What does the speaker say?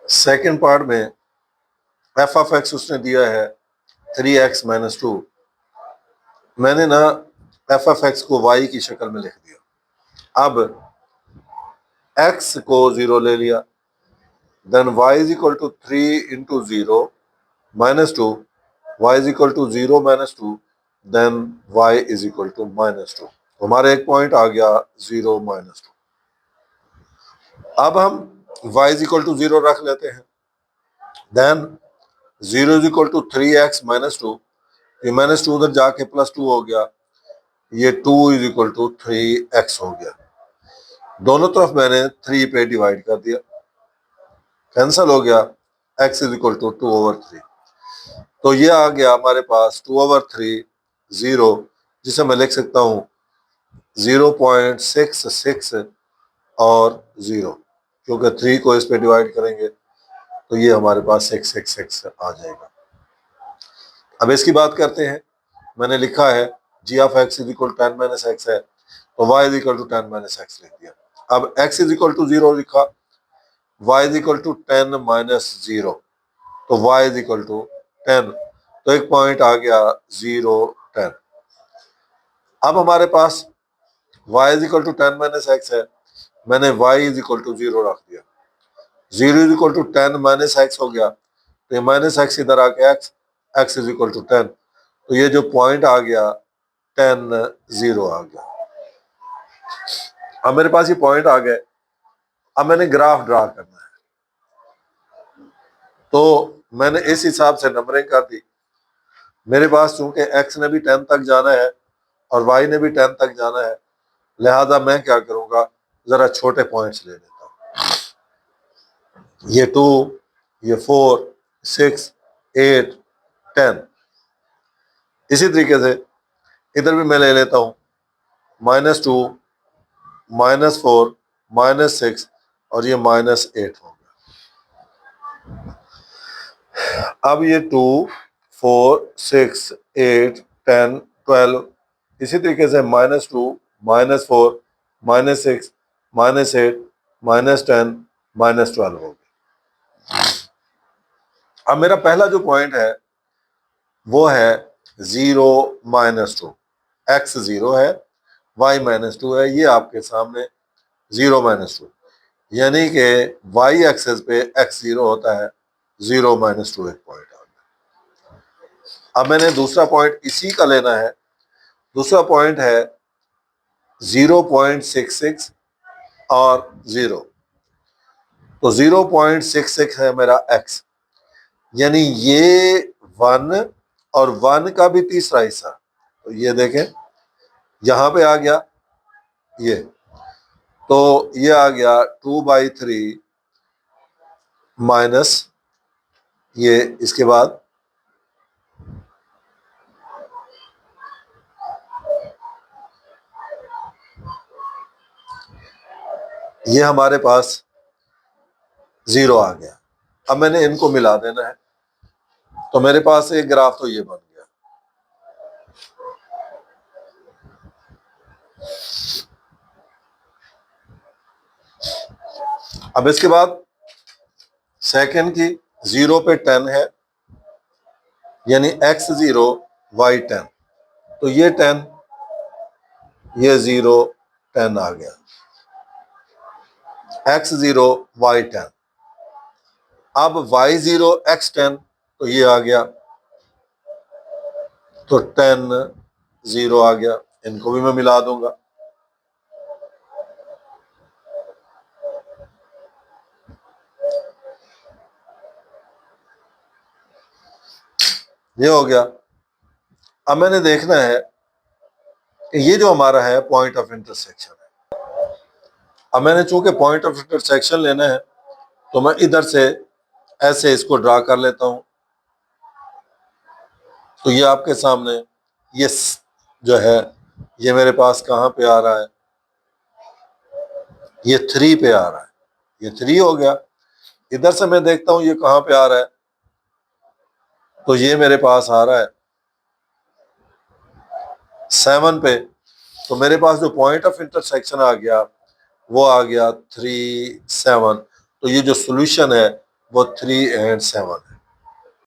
Second part में F of x उसने दिया है 3x - 2। मैंने ना एफ ऑफ एक्स को y की शक्ल में लिख दिया। अब x को 0 ले लिया, then y is equal to 3 into 0 -2, y is equal to 0 -2, then y is equal to -2। हमारा एक पॉइंट आ गया 0 -2। अब हम y इज इक्वल टू 0 रख लेते हैं, then 0 is equal to 3x - 2, ये -2 उधर जाके +2 हो गया, ये 2 इज इक्वल टू 3x हो गया। दोनों तरफ मैंने 3 पे डिवाइड कर दिया, कैंसिल हो गया, x इज इक्वल टू 2/3। तो ये आ गया हमारे पास 2/3 0, जिसे मैं लिख सकता हूँ 0.66 और 0, क्योंकि 3 को इस पे डिवाइड करेंगे तो ये हमारे पास 666 आ जाएगा। अब इसकी बात करते हैं। मैंने लिखा है g of x is equal 10 - x है, तो y is equal to 10 - x लिख दिया। अब x इज इक्वल टू 0 लिखा, y इज इक्वल टू 10 - 0, तो y इज इक्वल टू 10, तो एक पॉइंट आ गया 0 10। अब हमारे पास y is equal to 10 - x है, मैंने y इज इक्वल टू 0 रख दिया, 0 इज इक्वल टू 10 - x हो गया, तो ये -x इधर आके x इज इक्वल टू 10, तो ये जो पॉइंट आ गया 10 0 आ गया। अब मेरे पास ये पॉइंट आ गए, अब मैंने ग्राफ ड्रा करना है, तो मैंने इस हिसाब से नंबरिंग कर दी। मेरे पास चूंकि x ने भी 10 तक जाना है और y ने भी 10 तक जाना है, लिहाजा मैं क्या करूंगा, जरा छोटे पॉइंट्स ले लेता हूं। ये 2, ये 4, 6, 8, 10। इसी तरीके से इधर भी मैं ले लेता हूं -2, -4, -6 और ये -8 हो गया। अब ये 2, 4, 6, 8, 10, 12, इसी तरीके से -2, -4, -6, -8, -10, -12 हो गया। अब मेरा पहला जो पॉइंट है वो है 0 -2, x 0 है, y -2 है, ये आपके सामने 0 -2, यानी कि y एक्सेस पे x 0 होता है, 0 -2 एक पॉइंट आ गया। अब मैंने दूसरा पॉइंट इसी का लेना है। दूसरा पॉइंट है 0.66 और 0, तो 0.66 है मेरा x, यानी ये 1 और 1 का भी तीसरा हिस्सा, तो ये देखें यहां पे आ गया, ये तो ये आ गया 2/3 माइनस ये, इसके बाद ये हमारे पास 0 आ गया। अब मैंने इनको मिला देना है, तो मेरे पास एक ग्राफ तो ये बन गया। अब इसके बाद सेकंड की 0 पे 10 है, यानी x 0 y 10, तो ये 10, ये 0 10 आ गया, x 0 y 10। अब y 0 x 10, तो ये आ गया, तो 10 0 आ गया। इनको भी मैं मिला दूंगा, ये हो गया। अब मैंने देखना है कि ये जो हमारा है पॉइंट ऑफ इंटरसेक्शन है। अब मैंने चूंकि पॉइंट ऑफ इंटरसेक्शन लेना है, तो मैं इधर से ऐसे इसको ड्रा कर लेता हूं। तो ये आपके सामने ये जो है, ये मेरे पास कहां पे आ रहा है, ये 3 पे आ रहा है, ये 3 हो गया। इधर से मैं देखता हूं ये कहां पे आ रहा है, तो ये मेरे पास आ रहा है 7 पे। तो मेरे पास जो पॉइंट ऑफ इंटरसेक्शन आ गया वो आ गया 3 7। तो ये जो सोल्यूशन है वो 3 and 7 है।